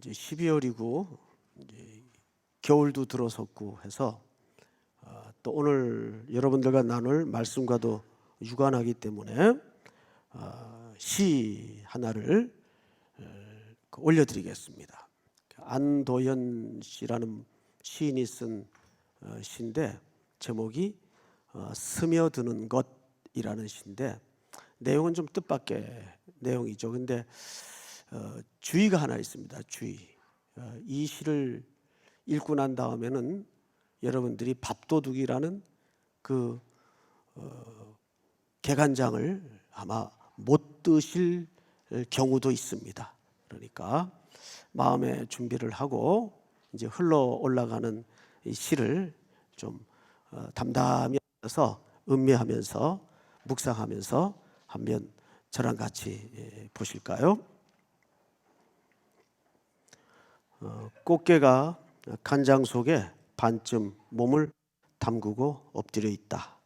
이제 12월이고 이제 겨울도 들어섰고 해서 또 오늘 여러분들과 나눌 말씀과도 유관하기 때문에 시 하나를 올려드리겠습니다. 안도현 씨라는 시인이 쓴 시인데 제목이 스며드는 것이라는 시인데 내용은 좀 뜻밖의 내용이죠. 근데 주의가 하나 있습니다. 주의. 이 시를 읽고 난 다음에는 여러분들이 밥도둑이라는 그 개간장을 아마 못 드실 경우도 있습니다. 그러니까 마음의 준비를 하고 이제 흘러 올라가는 이 시를 좀 담담히 해서 음미하면서 묵상하면서 한번 저랑 같이 보실까요? 꽃게가 간장 속에 반쯤 몸을 담그고 엎드려 있다.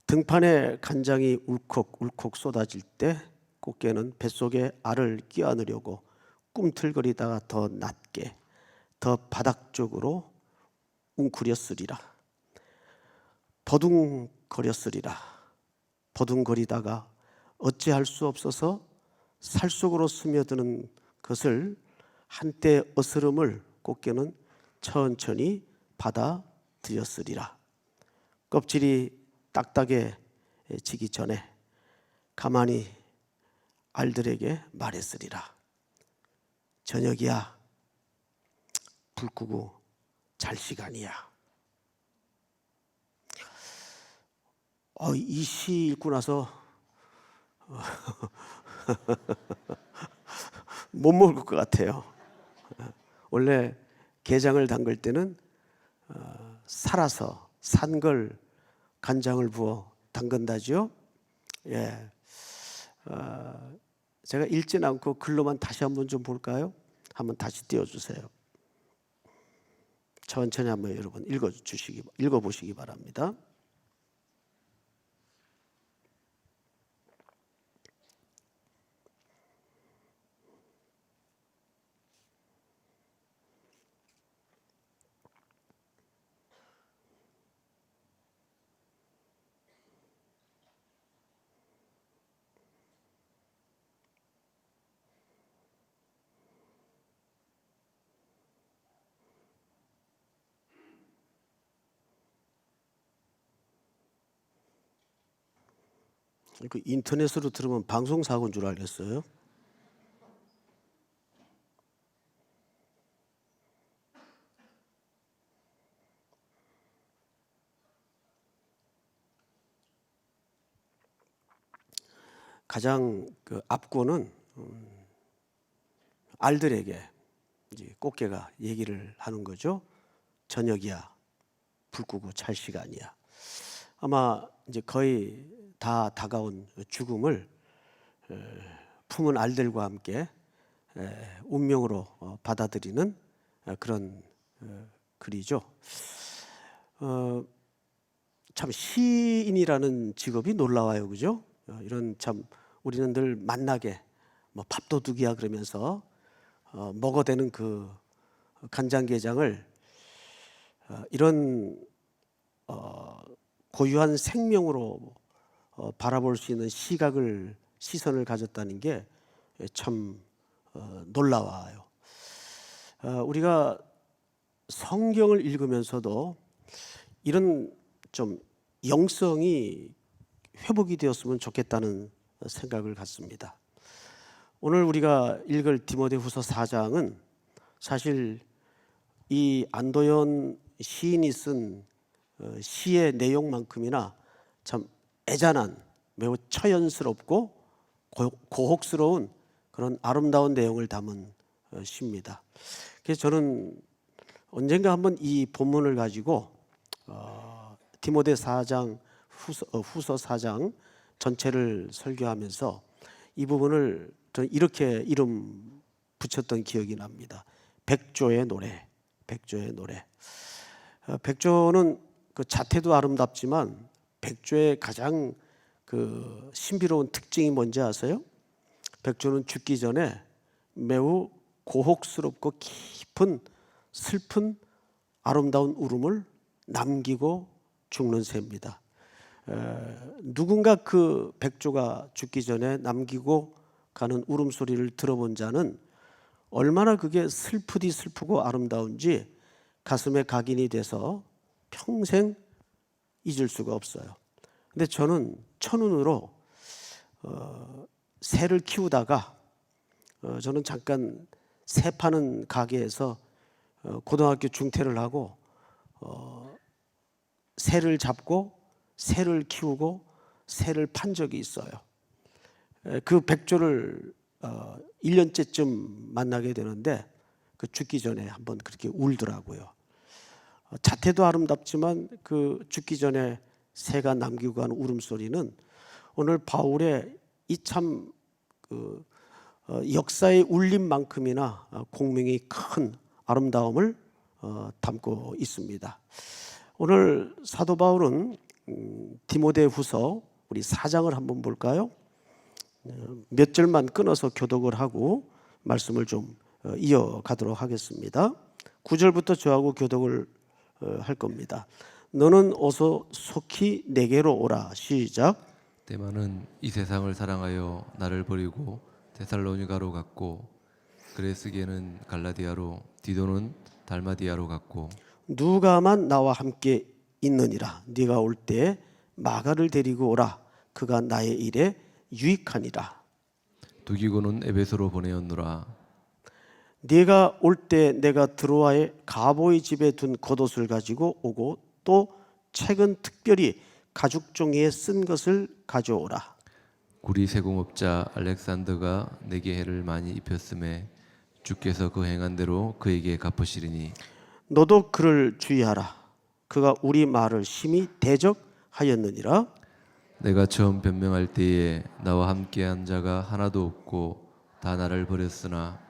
등판에 간장이 울컥울컥 쏟아질 때 꽃게는 뱃속에 알을 끼안으려고 꿈틀거리다가 더 낮게 더 바닥 쪽으로 웅크렸으리라. 버둥거렸으리라. 버둥거리다가 어찌할 수 없어서 살 속으로 스며드는 것을 한때 어스름을 꽃게는 천천히 받아들였으리라. 껍질이 딱딱해지기 전에 가만히 알들에게 말했으리라. 저녁이야. 불 끄고 잘 시간이야. 이 시 읽고 나서 못 먹을 것 같아요. 원래 게장을 담글 때는 살아서 산 걸 간장을 부어 담근다죠. 예, 제가 읽진 않고 글로만 다시 한번 좀 볼까요? 한번 다시 띄워주세요. 천천히 한번 여러분 읽어보시기 바랍니다. 그 인터넷으로 들으면 방송사고인 줄 알겠어요. 가장 그 앞구는 알들에게 이제 꽃게가 얘기를 하는 거죠. 저녁이야. 불 끄고 잘 시간이야. 아마 이제 거의 다 다가온 죽음을 품은 알들과 함께 운명으로 받아들이는 그런 글이죠. 참 시인이라는 직업이 놀라워요, 그죠? 이런 참 우리는 늘 만나게 뭐 밥도둑이야 그러면서 먹어대는 그 간장게장을 이런 고유한 생명으로 바라볼 수 있는 시선을 가졌다는 게 참 놀라워요. 우리가 성경을 읽으면서도 이런 좀 영성이 회복이 되었으면 좋겠다는 생각을 갖습니다. 오늘 우리가 읽을 디모데후서 4장은 사실 이 안도현 시인이 쓴 시의 내용만큼이나 참 애잔한 매우 처연스럽고 고혹스러운 그런 아름다운 내용을 담은 시입니다. 그래서 저는 언젠가 한번 이 본문을 가지고 디모데 4장 후서 4장 전체를 설교하면서 이 부분을 저는 이렇게 이름 붙였던 기억이 납니다. 백조의 노래. 백조의 노래. 백조는 그 자태도 아름답지만 백조의 가장 그 신비로운 특징이 뭔지 아세요? 백조는 죽기 전에 매우 고혹스럽고 깊은 슬픈 아름다운 울음을 남기고 죽는 새입니다. 누군가 그 백조가 죽기 전에 남기고 가는 울음소리를 들어본 자는 얼마나 그게 슬프디 슬프고 아름다운지 가슴에 각인이 돼서 평생 잊을 수가 없어요. 근데 저는 천운으로 새를 키우다가 저는 잠깐 새 파는 가게에서 고등학교 중퇴를 하고 새를 잡고 새를 키우고 새를 판 적이 있어요. 그 백조를 1년째쯤 만나게 되는데 그 죽기 전에 한번 그렇게 울더라고요. 자태도 아름답지만 그 죽기 전에 새가 남기고 간 울음소리는 오늘 바울의 이 참 역사의 울림만큼이나 공명이 큰 아름다움을 담고 있습니다. 오늘 사도 바울은 디모데후서 우리 4장을 한번 볼까요? 몇 절만 끊어서 교독을 하고 말씀을 좀 이어가도록 하겠습니다. 9절부터 저하고 교독을 할 겁니다. 너는 어서 속히 내게로 오라. 시작. 데마는 이 세상을 사랑하여 나를 버리고 데살로니가로 갔고, 그레스게는 갈라디아로, 디도는 달마디아로 갔고, 누가만 나와 함께 있느니라. 네가 올 때 마가를 데리고 오라. 그가 나의 일에 유익하니라. 두기고는 에베소로 보내었노라. 네가 올 때 내가 드로아의 가보의 집에 둔 겉옷을 가지고 오고 또 최근 특별히 가죽 종이에 쓴 것을 가져오라. 구리 세공업자 알렉산더가 내게 해를 많이 입혔음에 주께서 그 행한 대로 그에게 갚으시리니 너도 그를 주의하라. 그가 우리 말을 심히 대적하였느니라. 내가 처음 변명할 때에 나와 함께한 자가 하나도 없고 다 나를 버렸으나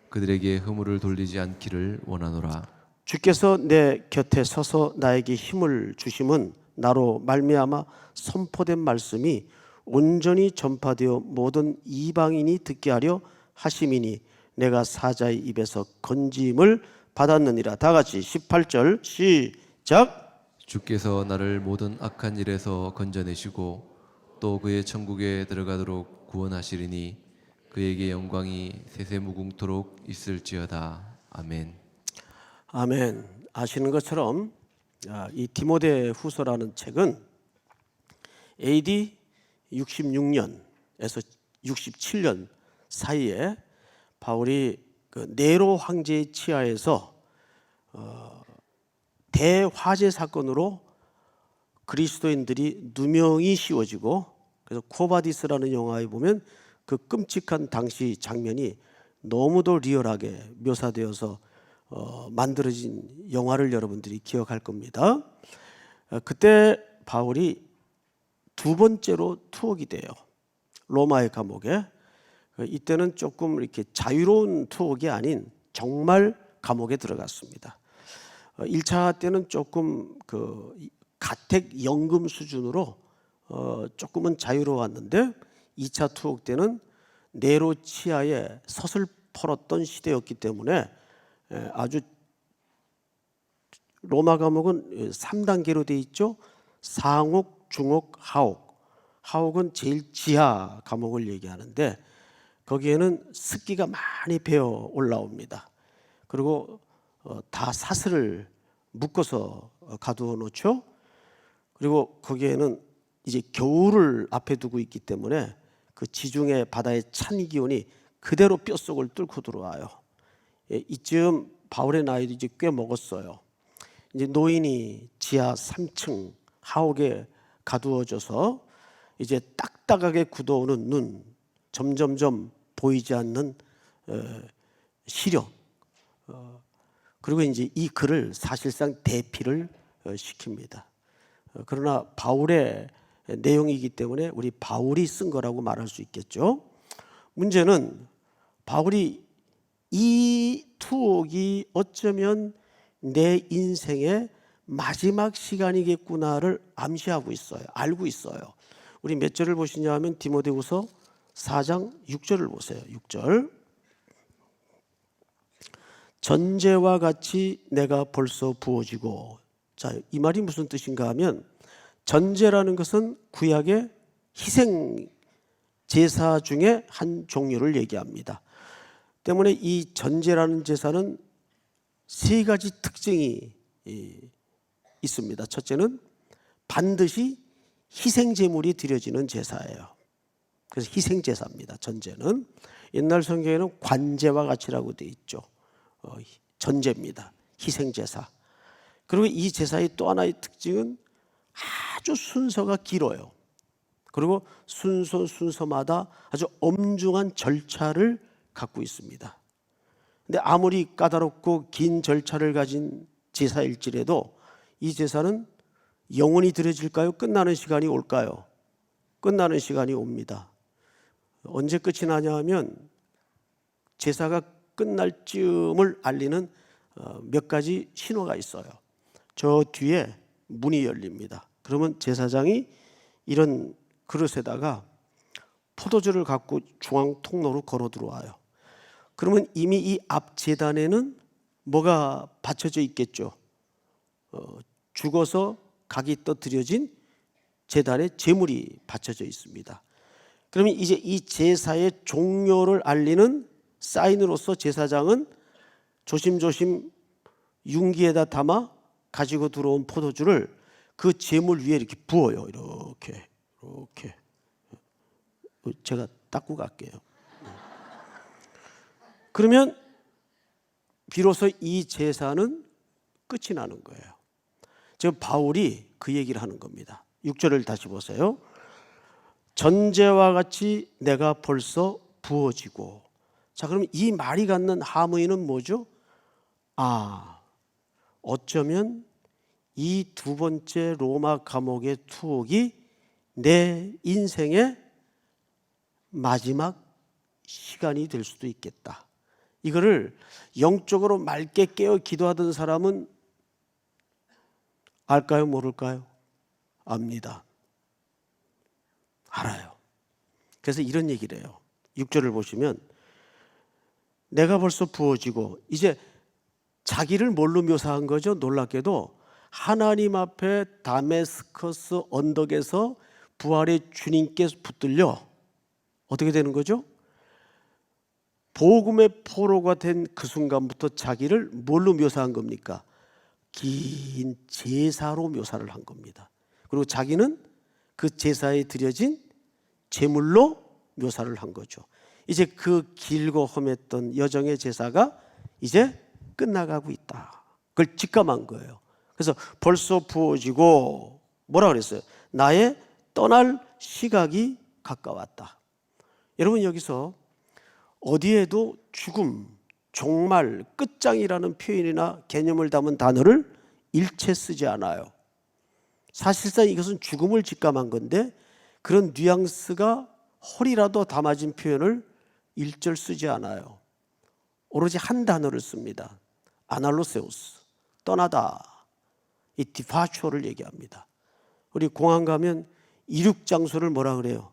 그들에게 허물을 돌리지 않기를 원하노라. 주께서 내 곁에 서서 나에게 힘을 주심은 나로 말미암아 선포된 말씀이 온전히 전파되어 모든 이방인이 듣게 하려 하심이니 내가 사자의 입에서 건짐을 받았느니라. 다 같이 18절 시작. 주께서 나를 모든 악한 일에서 건져내시고 또 그의 천국에 들어가도록 구원하시리니 그에게 영광이 세세무궁토록 있을지어다. 아멘. 아멘. 아시는 것처럼 이 디모데후서라는 책은 AD 66년에서 67년 사이에 바울이 그 네로 황제의 치하에서 대화재 사건으로 그리스도인들이 누명이 씌워지고, 그래서 코바디스라는 영화에 보면 그 끔찍한 당시 장면이 너무도 리얼하게 묘사되어서 만들어진 영화를 여러분들이 기억할 겁니다. 그때 바울이 두 번째로 투옥이 돼요. 로마의 감옥에. 이때는 조금 이렇게 자유로운 투옥이 아닌 정말 감옥에 들어갔습니다. 1차 때는 조금 그 가택 연금 수준으로 조금은 자유로웠는데 2차 투옥 때는 네로 치하에 서슬퍼렀던 시대였기 때문에 아주 로마 감옥은 3단계로 돼 있죠. 상옥, 중옥, 하옥. 하옥은 제일 지하 감옥을 얘기하는데 거기에는 습기가 많이 배어 올라옵니다. 그리고 다 사슬을 묶어서 가두어 놓죠. 그리고 거기에는 이제 겨울을 앞에 두고 있기 때문에 그 지중해 바다의 찬 기온이 그대로 뼛속을 뚫고 들어와요. 이쯤 바울의 나이도 이제 꽤 먹었어요. 이제 노인이 지하 3층 하옥에 가두어져서 이제 딱딱하게 굳어오는 눈, 점점점 보이지 않는 시력, 그리고 이제 이 글을 사실상 대피를 시킵니다. 그러나 바울의 내용이기 때문에 우리 바울이 쓴 거라고 말할 수 있겠죠. 문제는 바울이 이 투옥이 어쩌면 내 인생의 마지막 시간이겠구나를 암시하고 있어요. 알고 있어요. 우리 몇 절을 보시냐 하면 디모데후서 4장 6절을 보세요. 6절. 전제와 같이 내가 벌써 부어지고. 자, 이 말이 무슨 뜻인가 하면 전제라는 것은 구약의 희생 제사 중에 한 종류를 얘기합니다. 때문에 이 전제라는 제사는 세 가지 특징이 있습니다. 첫째는 반드시 희생 제물이 드려지는 제사예요. 그래서 희생 제사입니다. 전제는 옛날 성경에는 관제와 같이라고 되어 있죠. 전제입니다. 희생 제사. 그리고 이 제사의 또 하나의 특징은 아주 순서가 길어요. 그리고 순서마다 아주 엄중한 절차를 갖고 있습니다. 근데 아무리 까다롭고 긴 절차를 가진 제사일지라도 이 제사는 영원히 드려질까요? 끝나는 시간이 올까요? 끝나는 시간이 옵니다. 언제 끝이 나냐 하면 제사가 끝날 쯤을 알리는 몇 가지 신호가 있어요. 저 뒤에 문이 열립니다. 그러면 제사장이 이런 그릇에다가 포도주를 갖고 중앙 통로로 걸어 들어와요. 그러면 이미 이 앞 제단에는 뭐가 받쳐져 있겠죠. 죽어서 각이 떠드려진 제단에 제물이 받쳐져 있습니다. 그러면 이제 이 제사의 종료를 알리는 사인으로서 제사장은 조심조심 융기에다 담아 가지고 들어온 포도주를 그 제물 위에 이렇게 부어요. 이렇게 제가 닦고 갈게요. 그러면 비로소 이 제사는 끝이 나는 거예요. 지금 바울이 그 얘기를 하는 겁니다. 6절을 다시 보세요. 전제와 같이 내가 벌써 부어지고. 자, 그럼 이 말이 갖는 함의는 뭐죠? 어쩌면 이 두 번째 로마 감옥의 투옥이 내 인생의 마지막 시간이 될 수도 있겠다. 이거를 영적으로 맑게 깨어 기도하던 사람은 알까요? 모를까요? 압니다. 알아요. 그래서 이런 얘기를 해요. 6절을 보시면 내가 벌써 부어지고. 이제 자기를 뭘로 묘사한 거죠? 놀랍게도 하나님 앞에 다메스커스 언덕에서 부활의 주님께 붙들려 어떻게 되는 거죠? 복음의 포로가 된 그 순간부터 자기를 뭘로 묘사한 겁니까? 긴 제사로 묘사를 한 겁니다. 그리고 자기는 그 제사에 드려진 제물로 묘사를 한 거죠. 이제 그 길고 험했던 여정의 제사가 이제 끝나가고 있다. 그걸 직감한 거예요. 그래서 벌써 부어지고 뭐라 그랬어요? 나의 떠날 시각이 가까웠다. 여러분, 여기서 어디에도 죽음, 종말, 끝장이라는 표현이나 개념을 담은 단어를 일체 쓰지 않아요. 사실상 이것은 죽음을 직감한 건데 그런 뉘앙스가 홀이라도 담아진 표현을 일절 쓰지 않아요. 오로지 한 단어를 씁니다. 아날로세우스, 떠나다. 이 디파처를 얘기합니다. 우리 공항 가면 이륙 장소를 뭐라 그래요?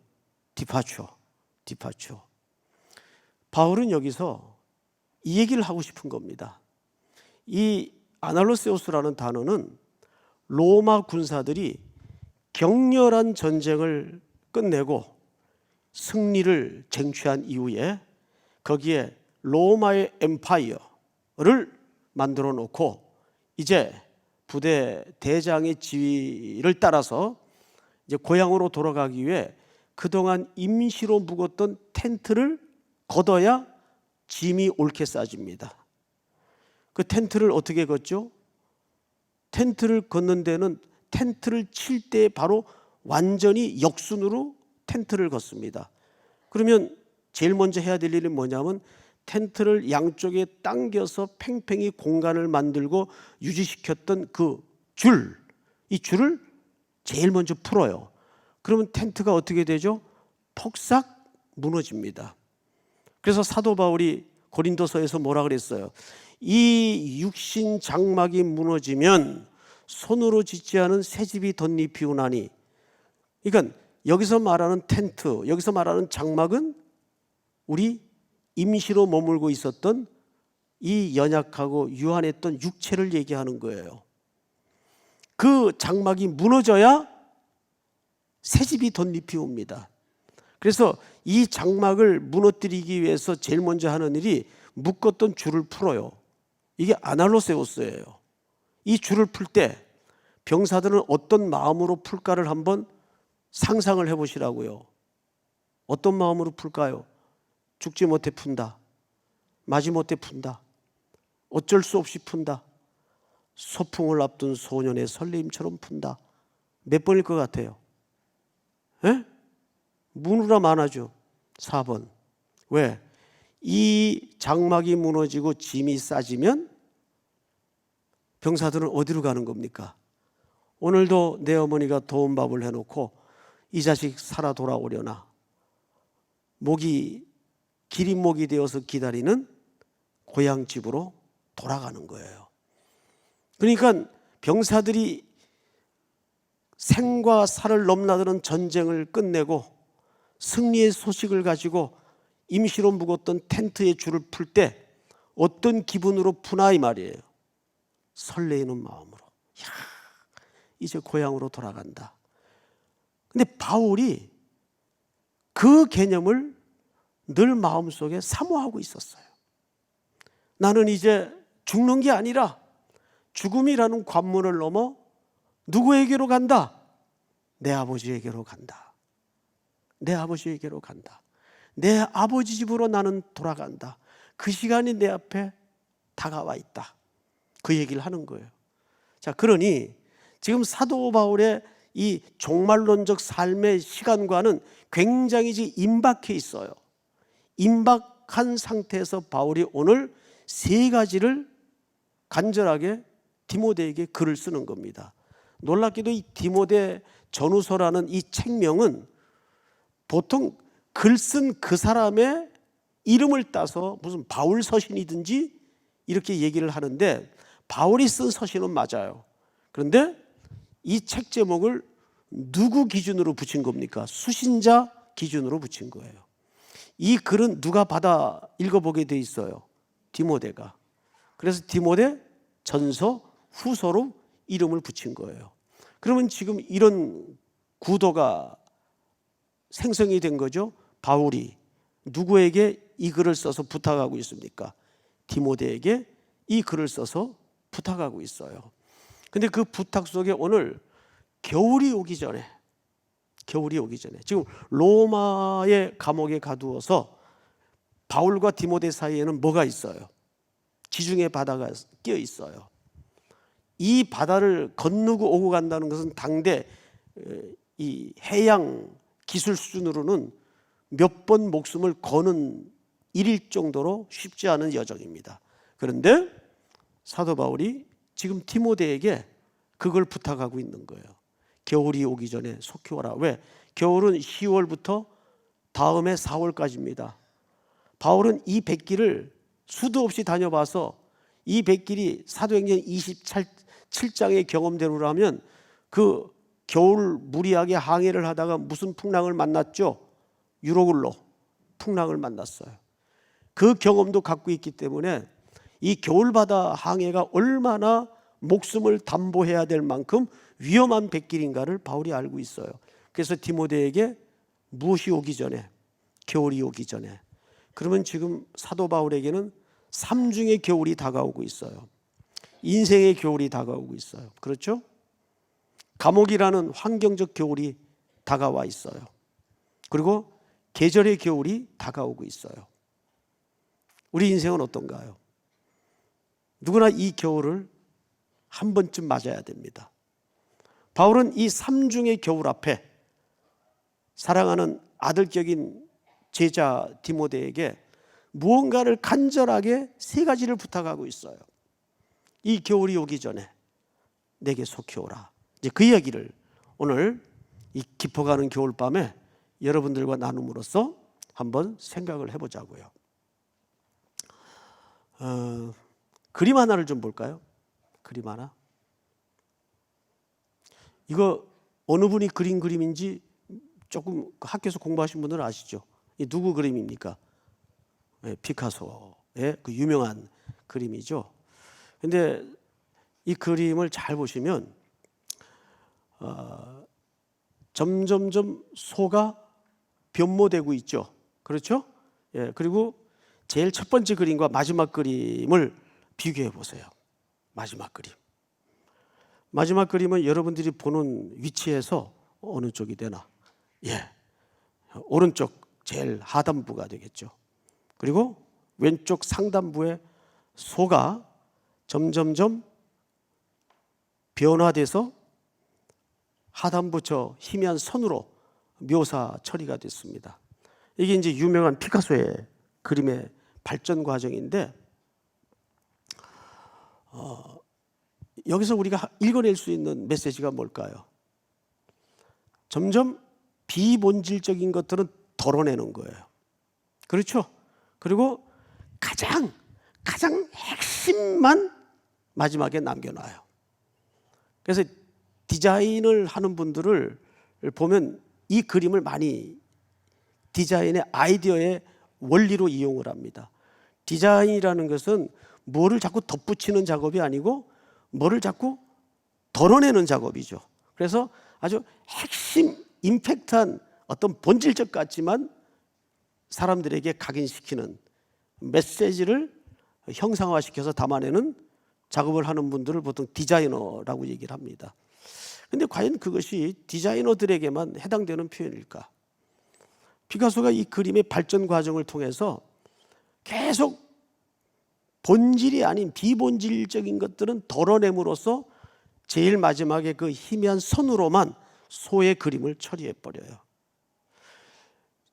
디파처. 바울은 여기서 이 얘기를 하고 싶은 겁니다. 이 아날로세우스라는 단어는 로마 군사들이 격렬한 전쟁을 끝내고 승리를 쟁취한 이후에 거기에 로마의 엠파이어를 만들어 놓고 이제 부대 대장의 지휘를 따라서 이제 고향으로 돌아가기 위해 그동안 임시로 묵었던 텐트를 걷어야 짐이 옳게 싸집니다. 그 텐트를 어떻게 걷죠? 텐트를 걷는 데는 텐트를 칠 때 바로 완전히 역순으로 텐트를 걷습니다. 그러면 제일 먼저 해야 될 일이 뭐냐면 텐트를 양쪽에 당겨서 팽팽히 공간을 만들고 유지시켰던 그 줄, 이 줄을 제일 먼저 풀어요. 그러면 텐트가 어떻게 되죠? 폭삭 무너집니다. 그래서 사도 바울이 고린도서에서 뭐라 그랬어요? 이 육신 장막이 무너지면 손으로 짓지 않은 새집이 덧잎이 우나니. 그러니까 여기서 말하는 텐트, 여기서 말하는 장막은 우리 임시로 머물고 있었던 이 연약하고 유한했던 육체를 얘기하는 거예요. 그 장막이 무너져야 새집이 덧잎이 옵니다. 그래서 이 장막을 무너뜨리기 위해서 제일 먼저 하는 일이 묶었던 줄을 풀어요. 이게 아날로세우스예요. 이 줄을 풀 때 병사들은 어떤 마음으로 풀까를 한번 상상을 해보시라고요. 어떤 마음으로 풀까요? 죽지 못해 푼다. 마지못해 푼다. 어쩔 수 없이 푼다. 소풍을 앞둔 소년의 설레임처럼 푼다. 몇 번일 것 같아요? 에? 무누라 많아죠. 4번. 왜? 이 장막이 무너지고 짐이 싸지면 병사들은 어디로 가는 겁니까? 오늘도 내 어머니가 더운 밥을 해놓고 이 자식 살아 돌아오려나 기린목이 되어서 기다리는 고향집으로 돌아가는 거예요. 그러니까 병사들이 생과 사를 넘나드는 전쟁을 끝내고 승리의 소식을 가지고 임시로 묵었던 텐트의 줄을 풀 때 어떤 기분으로 푸나 이 말이에요. 설레이는 마음으로. 야, 이제 고향으로 돌아간다. 근데 바울이 그 개념을 늘 마음속에 사모하고 있었어요. 나는 이제 죽는 게 아니라 죽음이라는 관문을 넘어 누구에게로 간다? 내 아버지에게로 간다. 내 아버지에게로 간다. 내 아버지 집으로 나는 돌아간다. 그 시간이 내 앞에 다가와 있다. 그 얘기를 하는 거예요. 자, 그러니 지금 사도 바울의 이 종말론적 삶의 시간과는 굉장히 지금 임박해 있어요. 임박한 상태에서 바울이 오늘 3가지를 간절하게 디모데에게 글을 쓰는 겁니다. 놀랍게도 이 디모데 전후서라는 이 책명은 보통 글 쓴 그 사람의 이름을 따서 무슨 바울 서신이든지 이렇게 얘기를 하는데 바울이 쓴 서신은 맞아요. 그런데 이 책 제목을 누구 기준으로 붙인 겁니까? 수신자 기준으로 붙인 거예요. 이 글은 누가 받아 읽어보게 돼 있어요? 디모데가. 그래서 디모데 전서 후서로 이름을 붙인 거예요. 그러면 지금 이런 구도가 생성이 된 거죠. 바울이 누구에게 이 글을 써서 부탁하고 있습니까? 디모데에게 이 글을 써서 부탁하고 있어요. 근데 그 부탁 속에 오늘 겨울이 오기 전에 지금 로마의 감옥에 가두어서 바울과 디모데 사이에는 뭐가 있어요? 지중해 바다가 끼어 있어요. 이 바다를 건너고 오고 간다는 것은 당대 이 해양 기술 수준으로는 몇 번 목숨을 거는 일일 정도로 쉽지 않은 여정입니다. 그런데 사도 바울이 지금 디모데에게 그걸 부탁하고 있는 거예요. 겨울이 오기 전에 속히 오라. 왜? 겨울은 10월부터 다음해 4월까지입니다. 바울은 이 백길을 수도 없이 다녀봐서 이 백길이 사도행전 27장의 경험대로라면 그 겨울 무리하게 항해를 하다가 무슨 풍랑을 만났죠? 유로굴로 풍랑을 만났어요. 그 경험도 갖고 있기 때문에 이 겨울바다 항해가 얼마나 목숨을 담보해야 될 만큼 위험한 백길인가를 바울이 알고 있어요. 그래서 디모데에게 무엇이 오기 전에, 겨울이 오기 전에. 그러면 지금 사도 바울에게는 3중의 겨울이 다가오고 있어요. 인생의 겨울이 다가오고 있어요. 그렇죠? 감옥이라는 환경적 겨울이 다가와 있어요. 그리고 계절의 겨울이 다가오고 있어요. 우리 인생은 어떤가요? 누구나 이 겨울을 한 번쯤 맞아야 됩니다. 바울은 이 3중의 겨울 앞에 사랑하는 아들격인 제자 디모데에게 무언가를 간절하게 3가지를 부탁하고 있어요. 이 겨울이 오기 전에 내게 속히 오라. 이제 그 이야기를 오늘 이 깊어가는 겨울밤에 여러분들과 나눔으로써 한번 생각을 해보자고요. 그림 하나를 좀 볼까요? 그림 하나. 이거 어느 분이 그린 그림인지 조금 학교에서 공부하신 분들은 아시죠? 이 누구 그림입니까? 네, 피카소. 그 유명한 그림이죠. 근데 이 그림을 잘 보시면 점점점 소가 변모되고 있죠. 그렇죠? 예, 그리고 제일 첫 번째 그림과 마지막 그림을 비교해 보세요. 마지막 그림. 마지막 그림은 여러분들이 보는 위치에서 어느 쪽이 되나? 예, 오른쪽 제일 하단부가 되겠죠. 그리고 왼쪽 상단부에 소가 점점점 변화돼서 하단부 저 희미한 선으로 묘사 처리가 됐습니다. 이게 이제 유명한 피카소의 그림의 발전 과정인데, 여기서 우리가 읽어낼 수 있는 메시지가 뭘까요? 점점 비본질적인 것들은 덜어내는 거예요. 그렇죠? 그리고 가장 핵심만 마지막에 남겨놔요. 그래서 디자인을 하는 분들을 보면 이 그림을 많이 디자인의 아이디어의 원리로 이용을 합니다. 디자인이라는 것은 뭐를 자꾸 덧붙이는 작업이 아니고 뭐를 자꾸 덜어내는 작업이죠. 그래서 아주 핵심 임팩트한 어떤 본질적 같지만 사람들에게 각인시키는 메시지를 형상화시켜서 담아내는 작업을 하는 분들을 보통 디자이너라고 얘기를 합니다. 그런데 과연 그것이 디자이너들에게만 해당되는 표현일까? 피카소가 이 그림의 발전 과정을 통해서 계속 본질이 아닌 비본질적인 것들은 덜어냄으로써 제일 마지막에 그 희미한 선으로만 소의 그림을 처리해버려요.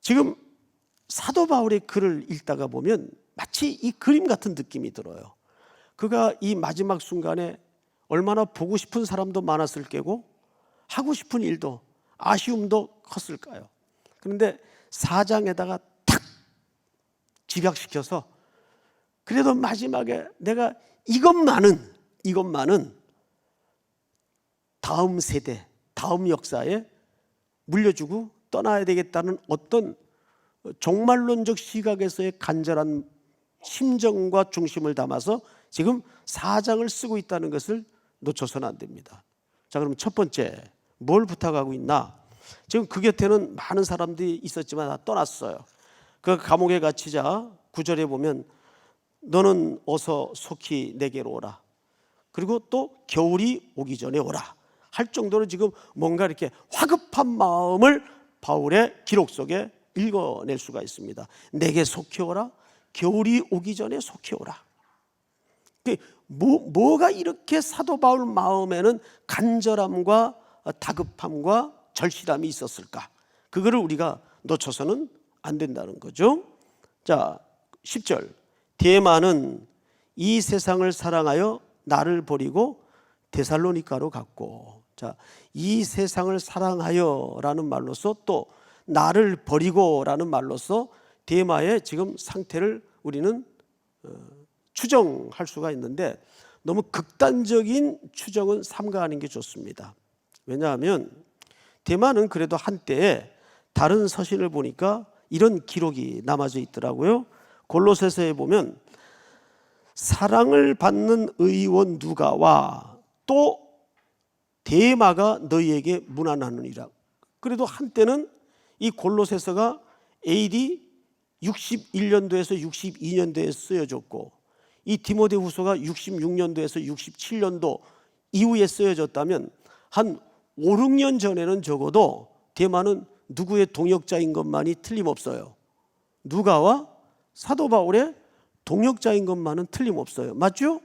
지금 사도 바울의 글을 읽다가 보면 마치 이 그림 같은 느낌이 들어요. 그가 이 마지막 순간에 얼마나 보고 싶은 사람도 많았을 게고 하고 싶은 일도 아쉬움도 컸을까요? 그런데 4장에다가 탁 집약시켜서 그래도 마지막에 내가 이것만은 다음 세대, 다음 역사에 물려주고 떠나야 되겠다는 어떤 종말론적 시각에서의 간절한 심정과 중심을 담아서 지금 4장을 쓰고 있다는 것을 놓쳐서는 안 됩니다. 자, 그럼 첫 번째 뭘 부탁하고 있나? 지금 그 곁에는 많은 사람들이 있었지만 다 떠났어요. 그 감옥에 갇히자 9절에 보면 너는 어서 속히 내게로 오라. 그리고 또 겨울이 오기 전에 오라 할 정도로 지금 뭔가 이렇게 화급한 마음을 바울의 기록 속에 읽어낼 수가 있습니다. 내게 속히 오라. 겨울이 오기 전에 속히 오라. 뭐가 이렇게 사도 바울 마음에는 간절함과 다급함과 절실함이 있었을까? 그거를 우리가 놓쳐서는 안 된다는 거죠. 자, 10절. 데마는 이 세상을 사랑하여 나를 버리고 데살로니가로 갔고. 자, 이 세상을 사랑하여라는 말로서 또 나를 버리고라는 말로서 데마의 지금 상태를 우리는 추정할 수가 있는데 너무 극단적인 추정은 삼가하는 게 좋습니다. 왜냐하면 데마는 그래도 한때에 다른 서신을 보니까 이런 기록이 남아져 있더라고요. 골로새서에 보면 사랑을 받는 의원 누가와 또 데마가 너희에게 문안하느니라. 그래도 한때는 이 골로새서가 AD 61년도에서 62년도에 쓰여졌고 이 디모데후서가 66년도에서 67년도 이후에 쓰여졌다면 한 5, 6년 전에는 적어도 데마는 누구의 동역자인 것만이 틀림없어요. 누가와 사도 바울의 동역자인 것만은 틀림없어요. 맞죠?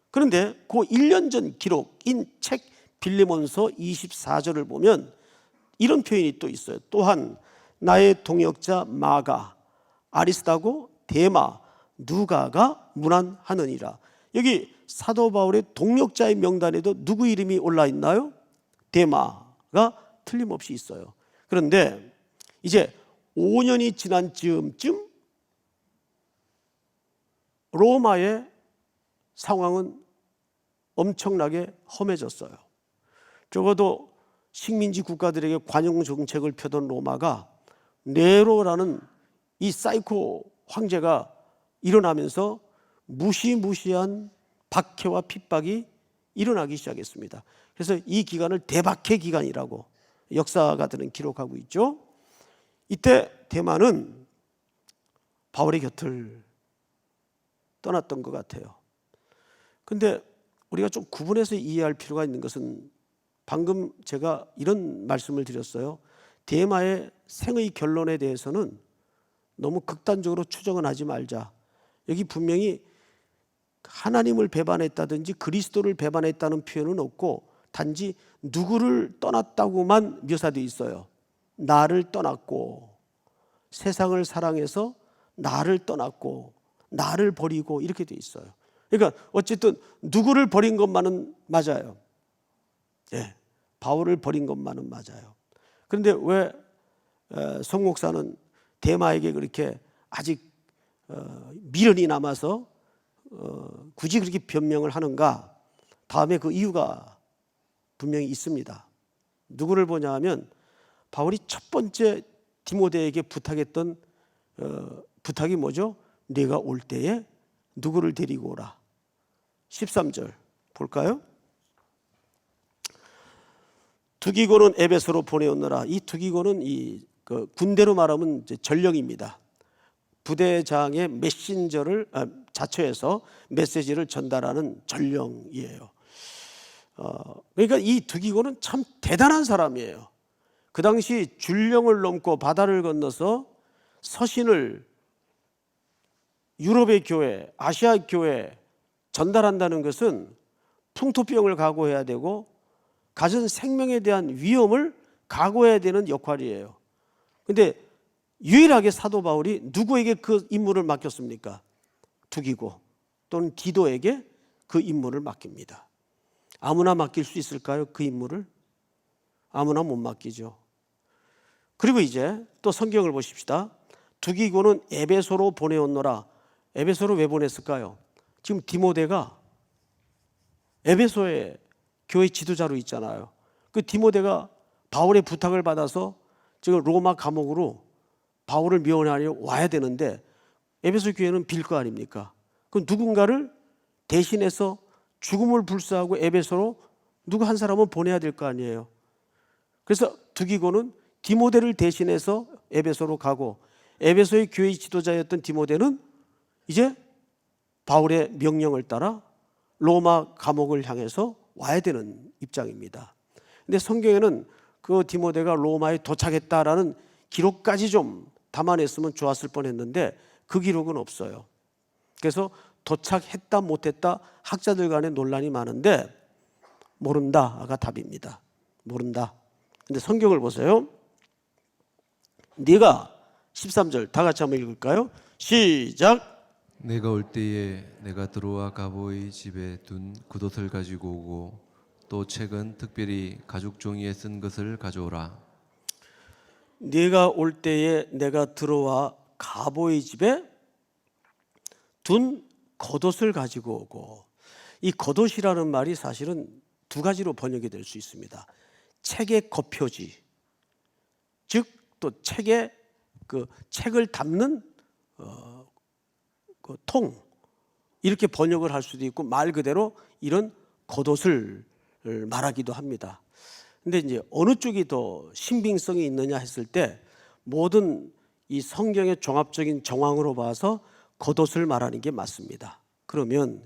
그런데 그 1년 전 기록인 책 빌레몬서 24절을 보면 이런 표현이 또 있어요. 또한 나의 동역자 마가, 아리스다고, 데마, 누가가 문안하느니라. 여기 사도 바울의 동역자의 명단에도 누구 이름이 올라 있나요? 데마가 틀림없이 있어요. 그런데 이제 5년이 지난 즈음쯤 로마의 상황은 엄청나게 험해졌어요. 적어도 식민지 국가들에게 관용 정책을 펴던 로마가 네로라는 이 사이코 황제가 일어나면서 무시무시한 박해와 핍박이 일어나기 시작했습니다. 그래서 이 기간을 대박해 기간이라고 역사가들은 기록하고 있죠. 이때 데마는 바울의 곁을 떠났던 것 같아요. 근데 우리가 좀 구분해서 이해할 필요가 있는 것은 방금 제가 이런 말씀을 드렸어요. 데마의 생의 결론에 대해서는 너무 극단적으로 추정은 하지 말자. 여기 분명히 하나님을 배반했다든지 그리스도를 배반했다는 표현은 없고 단지 누구를 떠났다고만 묘사되어 있어요. 나를 떠났고, 세상을 사랑해서 나를 떠났고, 나를 버리고 이렇게 되어 있어요. 그러니까 어쨌든 누구를 버린 것만은 맞아요. 예, 바울을 버린 것만은 맞아요. 그런데 왜 성목사는 데마에게 그렇게 아직 미련이 남아서 굳이 그렇게 변명을 하는가? 다음에 그 이유가 분명히 있습니다. 누구를 보냐 하면 바울이 첫 번째 디모데에게 부탁했던 부탁이 뭐죠? 네가 올 때에 누구를 데리고 오라. 13절 볼까요? 두기고는 에베소로 보내었노라. 이 두기고는 그 군대로 말하면 이제 전령입니다. 부대장의 메신저를 자처해서 메시지를 전달하는 전령이에요. 그러니까 이 두기고는 참 대단한 사람이에요. 그 당시 줄령을 넘고 바다를 건너서 서신을 유럽의 교회, 아시아 교회에 전달한다는 것은 풍토병을 각오해야 되고 가진 생명에 대한 위험을 각오해야 되는 역할이에요. 그런데 유일하게 사도 바울이 누구에게 그 임무를 맡겼습니까? 두기고 또는 디도에게 그 임무를 맡깁니다. 아무나 맡길 수 있을까요? 그 임무를? 아무나 못 맡기죠. 그리고 이제 또 성경을 보십시다. 두기고는 에베소로 보내었노라. 에베소로 왜 보냈을까요? 지금 디모데가 에베소에 교회 지도자로 있잖아요. 그 디모데가 바울의 부탁을 받아서 지금 로마 감옥으로 바울을 미원하려 와야 되는데 에베소 교회는 빌 거 아닙니까? 그럼 누군가를 대신해서 죽음을 불사하고 에베소로 누구 한 사람은 보내야 될 거 아니에요. 그래서 두기고는 디모데를 대신해서 에베소로 가고 에베소의 교회 지도자였던 디모데는 이제 바울의 명령을 따라 로마 감옥을 향해서 와야 되는 입장입니다. 근데 성경에는 그 디모데가 로마에 도착했다라는 기록까지 좀 담아냈으면 좋았을 뻔했는데 그 기록은 없어요. 그래서 도착했다 못했다 학자들 간에 논란이 많은데 모른다가 답입니다. 모른다. 근데 성경을 보세요. 네가 13절 다 같이 한번 읽을까요? 시작. 내가 올 때에 내가 들어와 가보의 집에 둔 굿옷을 가지고 오고 또 책은 특별히 가죽 종이에 쓴 것을 가져오라. 네가 올 때에 내가 들어와 가보의 집에 둔 겉옷을 가지고 오고, 이 겉옷이라는 말이 사실은 두 가지로 번역이 될 수 있습니다. 책의 겉표지, 즉 또 책에 그 책을 담는 그 통, 이렇게 번역을 할 수도 있고 말 그대로 이런 겉옷을 말하기도 합니다. 근데 이제 어느 쪽이 더 신빙성이 있느냐 했을 때 모든 이 성경의 종합적인 정황으로 봐서 겉옷을 말하는 게 맞습니다. 그러면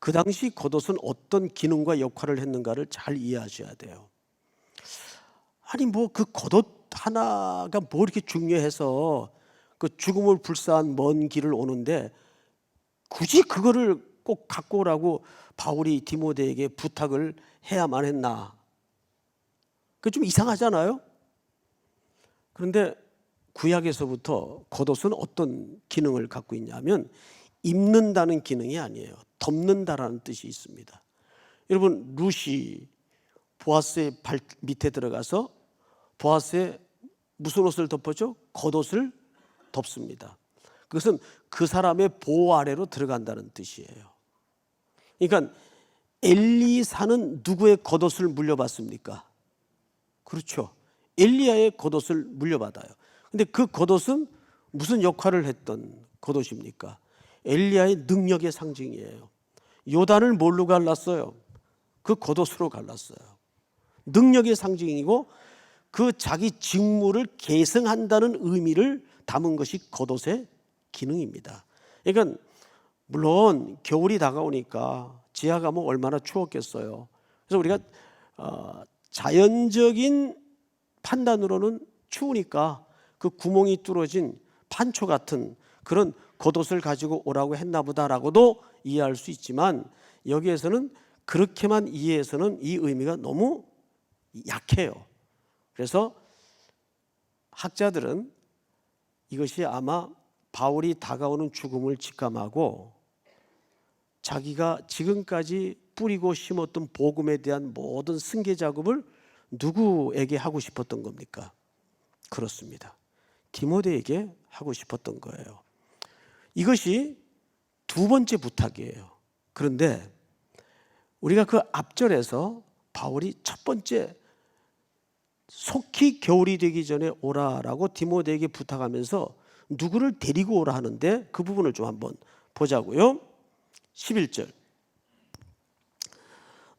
그 당시 겉옷은 어떤 기능과 역할을 했는가를 잘 이해하셔야 돼요. 아니 뭐 그 겉옷 하나가 뭐 이렇게 중요해서 그 죽음을 불사한 먼 길을 오는데 굳이 그거를 꼭 갖고 오라고 바울이 디모데에게 부탁을 해야만 했나? 그게 좀 이상하잖아요. 그런데 구약에서부터 겉옷은 어떤 기능을 갖고 있냐면 입는다는 기능이 아니에요. 덮는다라는 뜻이 있습니다. 여러분 룻이 보아스의 발 밑에 들어가서 보아스의 무슨 옷을 덮었죠? 겉옷을 덮습니다. 그것은 그 사람의 보호 아래로 들어간다는 뜻이에요. 그러니까 엘리사는 누구의 겉옷을 물려받습니까? 그렇죠. 엘리야의 겉옷을 물려받아요. 근데 그 겉옷은 무슨 역할을 했던 겉옷입니까? 엘리야의 능력의 상징이에요. 요단을 뭘로 갈랐어요? 그 겉옷으로 갈랐어요. 능력의 상징이고 그 자기 직무를 계승한다는 의미를 담은 것이 겉옷의 기능입니다. 그러니까 물론 겨울이 다가오니까 지하 가면 얼마나 추웠겠어요. 그래서 우리가 자연적인 판단으로는 추우니까 그 구멍이 뚫어진 판초 같은 그런 겉옷을 가지고 오라고 했나 보다라고도 이해할 수 있지만, 여기에서는 그렇게만 이해해서는 이 의미가 너무 약해요. 그래서 학자들은 이것이 아마 바울이 다가오는 죽음을 직감하고 자기가 지금까지 뿌리고 심었던 복음에 대한 모든 승계 작업을 누구에게 하고 싶었던 겁니까? 그렇습니다. 디모데에게 하고 싶었던 거예요. 이것이 두 번째 부탁이에요. 그런데 우리가 그 앞절에서 바울이 첫 번째 속히 겨울이 되기 전에 오라라고 디모데에게 부탁하면서 누구를 데리고 오라 하는데 그 부분을 좀 한번 보자고요. 11절.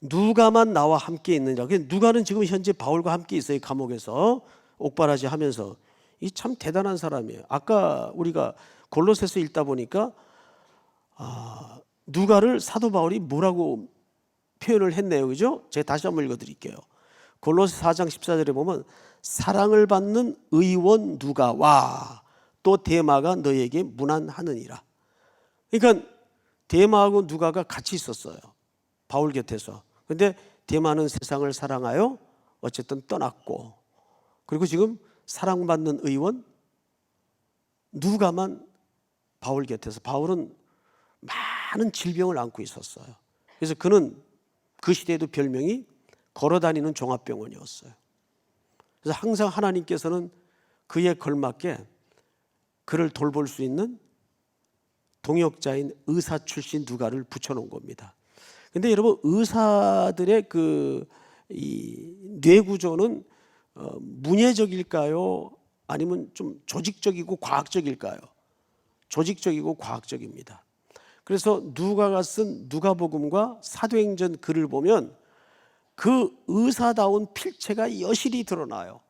누가만 나와 함께 있느냐. 누가는 지금 현재 바울과 함께 있어요. 감옥에서 옥바라지 하면서. 이 참 대단한 사람이에요. 아까 우리가 골로새서 읽다 보니까 누가를 사도 바울이 뭐라고 표현을 했네요. 그죠? 제가 다시 한번 읽어드릴게요. 골로새 4장 14절에 보면 사랑을 받는 의원 누가와 또 데마가 너에게 문안하느니라. 그러니까 데마하고 누가가 같이 있었어요. 바울 곁에서. 그런데 데마는 세상을 사랑하여 어쨌든 떠났고, 그리고 지금 사랑받는 의원 누가만 바울 곁에서. 바울은 많은 질병을 안고 있었어요. 그래서 그는 그 시대에도 별명이 걸어다니는 종합병원이었어요. 그래서 항상 하나님께서는 그에 걸맞게 그를 돌볼 수 있는 동역자인 의사 출신 누가를 붙여놓은 겁니다. 근데 여러분, 의사들의 이 뇌구조는 문예적일까요? 아니면 좀 조직적이고 과학적일까요? 조직적이고 과학적입니다. 그래서 누가가 쓴 누가복음과 사도행전 글을 보면 그 의사다운 필체가 여실히 드러나요.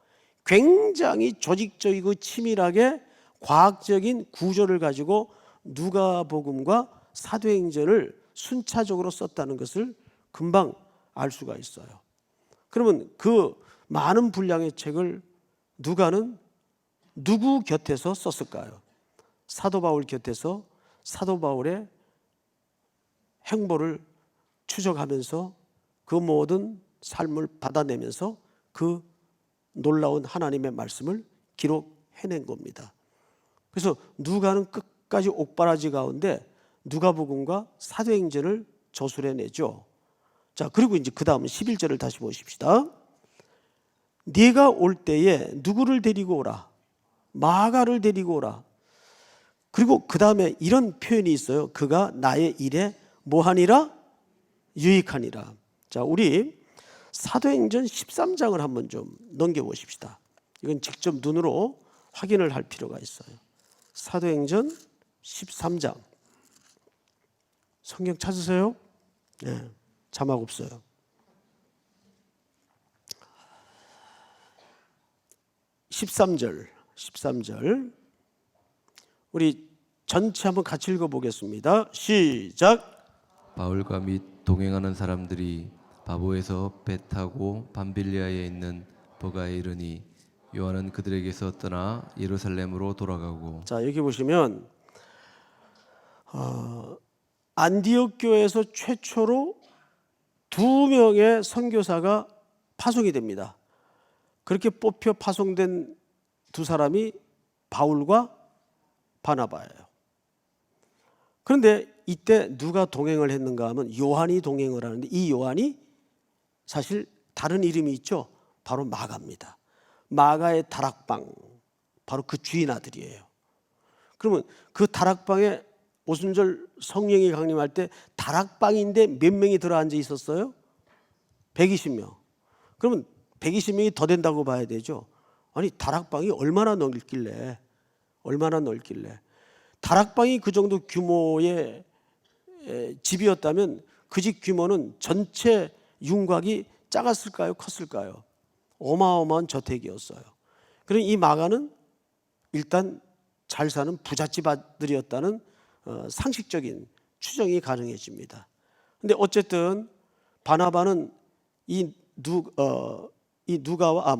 굉장히 조직적이고 치밀하게 과학적인 구조를 가지고 누가복음과 사도행전을 순차적으로 썼다는 것을 금방 알 수가 있어요. 그러면 그 많은 분량의 책을 누가는 누구 곁에서 썼을까요? 사도 바울 곁에서 사도 바울의 행보를 추적하면서 그 모든 삶을 받아내면서 그 놀라운 하나님의 말씀을 기록해낸 겁니다. 그래서 누가는 끝까지 옥바라지 가운데 누가복음과 사도행전을 저술해내죠. 자, 그리고 이제 그 다음 11절을 다시 보십시다. 네가 올 때에 누구를 데리고 오라? 마가를 데리고 오라. 그리고 그 다음에 이런 표현이 있어요. 그가 나의 일에 뭐하니라? 유익하니라. 자, 우리 사도행전 13장을 한번 좀 넘겨보십시다. 이건 직접 눈으로 확인을 할 필요가 있어요. 사도행전 13장. 성경 찾으세요? 네, 자막 없어요. (13절) 우리 전체 한번 같이 읽어보겠습니다. 시작. 바울과 및 동행하는 사람들이 바보에서 배 타고 밤빌리아에 있는 버가에 이르니 요한은 그들에게서 떠나 예루살렘으로 돌아가고. 자, 여기 보시면 안디옥 교회에서 최초로 2명의 선교사가 파송이 됩니다. 그렇게 뽑혀 파송된 두 사람이 바울과 바나바예요. 그런데 이때 누가 동행을 했는가 하면 요한이 동행을 하는데, 이 요한이 사실 다른 이름이 있죠. 바로 마가입니다. 마가의 다락방, 바로 그 주인 아들이에요. 그러면 그 다락방에 오순절 성령이 강림할 때 다락방인데 몇 명이 들어앉아 있었어요? 120명. 그러면 120명이 더 된다고 봐야 되죠. 아니, 다락방이 얼마나 넓길래 다락방이 그 정도 규모의 집이었다면 그 집 규모는 전체 윤곽이 작았을까요? 컸을까요? 어마어마한 저택이었어요. 그럼 이 마가는 일단 잘 사는 부잣집 아들이었다는 상식적인 추정이 가능해집니다. 근데 어쨌든 바나바는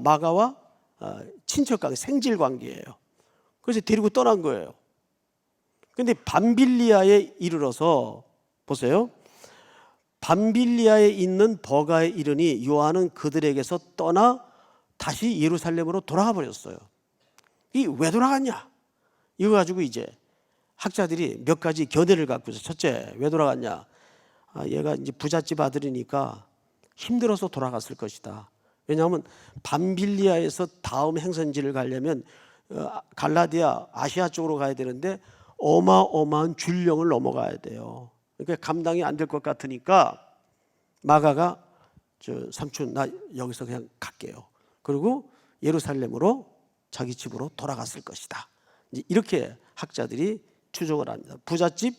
마가와 친척 관계, 생질 관계예요. 그래서 데리고 떠난 거예요. 근데 밤빌리아에 이르러서 보세요. 밤빌리아에 있는 버가에 이르니 요한은 그들에게서 떠나 다시 예루살렘으로 돌아가 버렸어요. 이 왜 돌아갔냐? 이거 가지고 이제 학자들이 몇 가지 견해를 갖고 있어요. 첫째, 왜 돌아갔냐? 얘가 이제 부잣집 아들이니까 힘들어서 돌아갔을 것이다. 왜냐하면 밤빌리아에서 다음 행선지를 가려면 갈라디아, 아시아 쪽으로 가야 되는데 어마어마한 줄령을 넘어가야 돼요. 그러니까 감당이 안 될 것 같으니까 마가가 삼촌 나 여기서 그냥 갈게요. 그리고 예루살렘으로 자기 집으로 돌아갔을 것이다. 이렇게 학자들이 추정을 합니다. 부잣집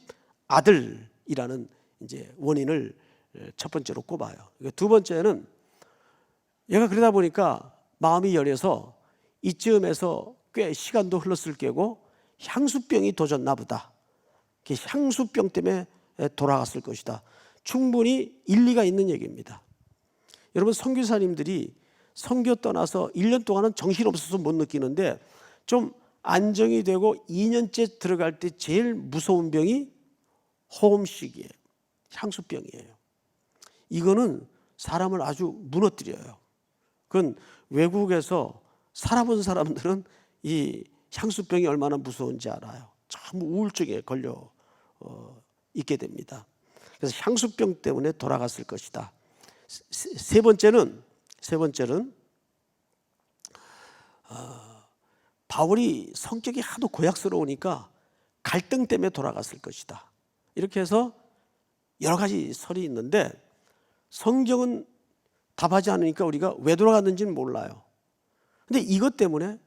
아들이라는 이제 원인을 첫 번째로 꼽아요. 두 번째는 얘가 그러다 보니까 마음이 열려서 이쯤에서 꽤 시간도 흘렀을 게고 향수병이 도졌나 보다. 향수병 때문에 돌아갔을 것이다. 충분히 일리가 있는 얘기입니다. 여러분 선교사님들이 선교 떠나서 1년 동안은 정신없어서 못 느끼는데 좀 안정이 되고 2년째 들어갈 때 제일 무서운 병이 호흡식이에요. 향수병이에요. 이거는 사람을 아주 무너뜨려요. 그건 외국에서 살아본 사람들은 이 향수병이 얼마나 무서운지 알아요. 참 우울증에 걸려 있게 됩니다. 그래서 향수병 때문에 돌아갔을 것이다. 세 번째는 바울이 성격이 하도 고약스러우니까 갈등 때문에 돌아갔을 것이다. 이렇게 해서 여러 가지 설이 있는데 성경은 답하지 않으니까 우리가 왜 돌아갔는지는 몰라요. 근데 이것 때문에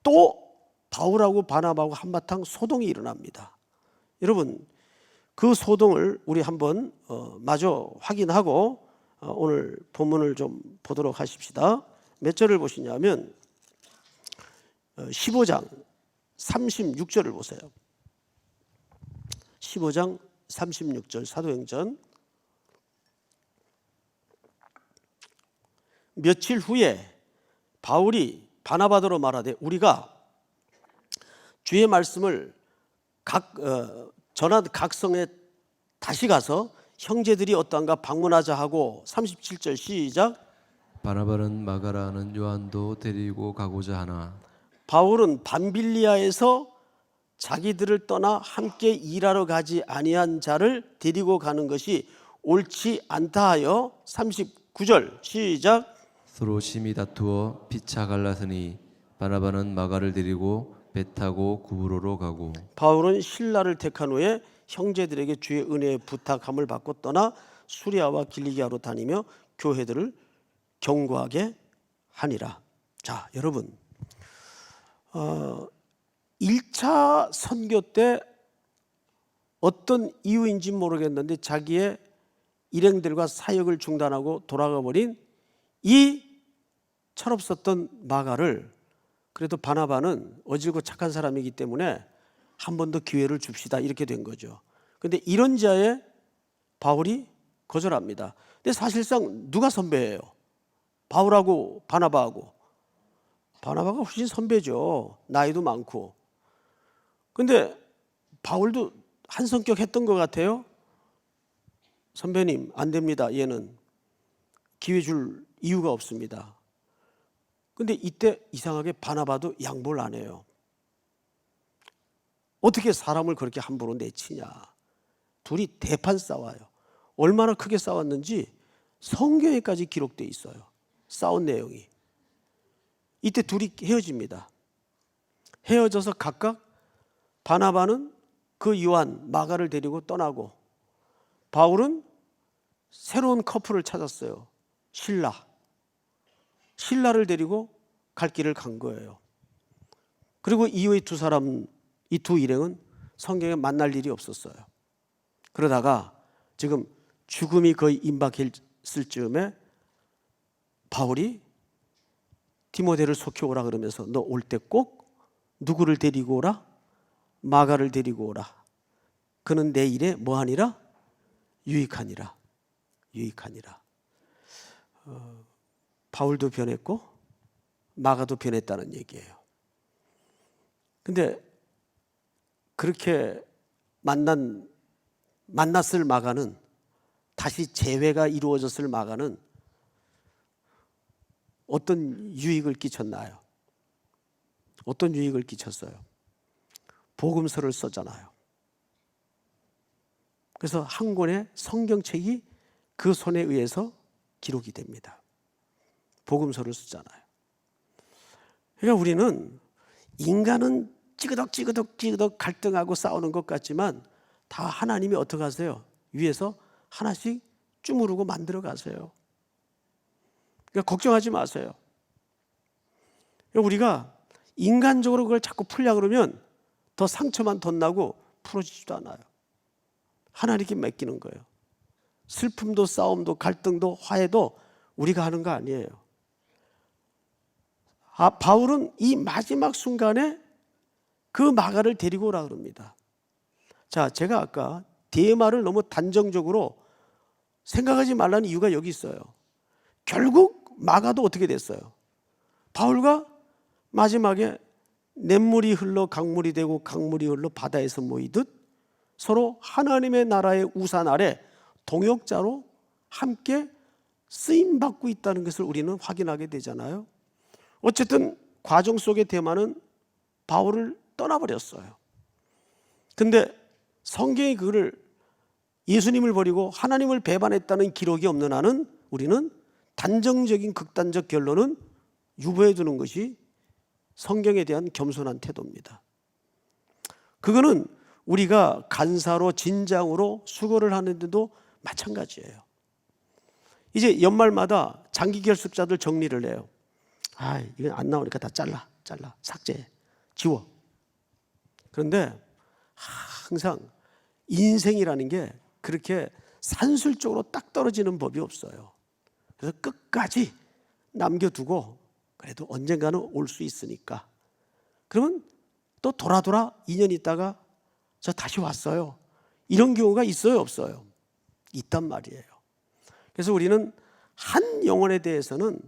또 바울하고 바나바하고 한바탕 소동이 일어납니다. 여러분 그 소동을 우리 한번 마저 확인하고 오늘 본문을 좀 보도록 하십시다. 몇 절을 보시냐면 15장 36절을 보세요. 15장 36절 사도행전. 며칠 후에 바울이 바나바더로 말하되 우리가 주의 말씀을 전한 각 성에 다시 가서 형제들이 어떠한가 방문하자 하고 37절 시작. 바나바는 마가라는 요한도 데리고 가고자 하나 바울은 밤빌리아에서 자기들을 떠나 함께 일하러 가지 아니한 자를 데리고 가는 것이 옳지 않다 하여 39절 시작. 서로 심히 다투어 피차 갈라서니 바나바는 마가를 데리고 배 타고 구브로로 가고 바울은 신라를 택한 후에 형제들에게 주의 은혜의 부탁함을 받고 떠나 수리아와 길리기아로 다니며 교회들을 경고하게 하니라. 자, 여러분 1차 선교 때 어떤 이유인지 모르겠는데 자기의 일행들과 사역을 중단하고 돌아가 버린 이 철없었던 마가를 그래도 바나바는 어질고 착한 사람이기 때문에 한 번 더 기회를 줍시다 이렇게 된 거죠. 그런데 이런 자에 바울이 거절합니다. 근데 사실상 누가 선배예요? 바울하고 바나바하고. 바나바가 훨씬 선배죠. 나이도 많고. 근데 바울도 한 성격 했던 것 같아요. 선배님 안 됩니다. 얘는 기회 줄 이유가 없습니다. 근데 이때 이상하게 바나바도 양보를 안 해요. 어떻게 사람을 그렇게 함부로 내치냐. 둘이 대판 싸워요. 얼마나 크게 싸웠는지 성경에까지 기록되어 있어요. 싸운 내용이. 이때 둘이 헤어집니다. 헤어져서 각각 바나바는 그 요한 마가를 데리고 떠나고 바울은 새로운 커플을 찾았어요. 신라를 데리고 갈 길을 간 거예요. 그리고 이후에 두 사람, 이 두 일행은 성경에 만날 일이 없었어요. 그러다가 지금 죽음이 거의 임박했을 즈음에 바울이 디모데를 속히 오라 그러면서 너 올 때 꼭 누구를 데리고 오라? 마가를 데리고 오라. 그는 내 일에 뭐하니라? 유익하니라. 유익하니라. 바울도 변했고 마가도 변했다는 얘기예요. 근데 그렇게 만났을 마가는, 다시 재회가 이루어졌을 마가는 어떤 유익을 끼쳤나요? 어떤 유익을 끼쳤어요? 복음서를 썼잖아요. 그래서 한 권의 성경책이 그 손에 의해서 기록이 됩니다. 복음서를 쓰잖아요. 그러니까 우리는 인간은 찌그덕 갈등하고 싸우는 것 같지만 다 하나님이 어떻게 하세요? 위에서 하나씩 쭈무르고 만들어 가세요. 그러니까 걱정하지 마세요. 우리가 인간적으로 그걸 자꾸 풀려고 그러면 더 상처만 덧나고 풀어지지도 않아요. 하나님께 맡기는 거예요. 슬픔도 싸움도 갈등도 화해도 우리가 하는 거 아니에요. 바울은 이 마지막 순간에 그 마가를 데리고 오라 그럽니다. 자, 제가 아까 데마를 너무 단정적으로 생각하지 말라는 이유가 여기 있어요. 결국 마가도 어떻게 됐어요? 바울과 마지막에 냇물이 흘러 강물이 되고 강물이 흘러 바다에서 모이듯 서로 하나님의 나라의 우산 아래 동역자로 함께 쓰임받고 있다는 것을 우리는 확인하게 되잖아요. 어쨌든 과정 속의 데마는 바울을 떠나버렸어요. 근데 성경이 그를, 예수님을 버리고 하나님을 배반했다는 기록이 없는 한은 우리는 단정적인 극단적 결론은 유보해 두는 것이 성경에 대한 겸손한 태도입니다. 그거는 우리가 간사로 진장으로 수고를 하는데도 마찬가지예요. 이제 연말마다 장기 결석자들 정리를 해요. 이건 안 나오니까 다 잘라, 삭제해, 지워. 그런데 항상 인생이라는 게 그렇게 산술적으로 딱 떨어지는 법이 없어요. 그래서 끝까지 남겨두고 그래도 언젠가는 올 수 있으니까, 그러면 또 돌아 2년 있다가 저 다시 왔어요. 이런 경우가 있어요, 없어요? 있단 말이에요. 그래서 우리는 한 영혼에 대해서는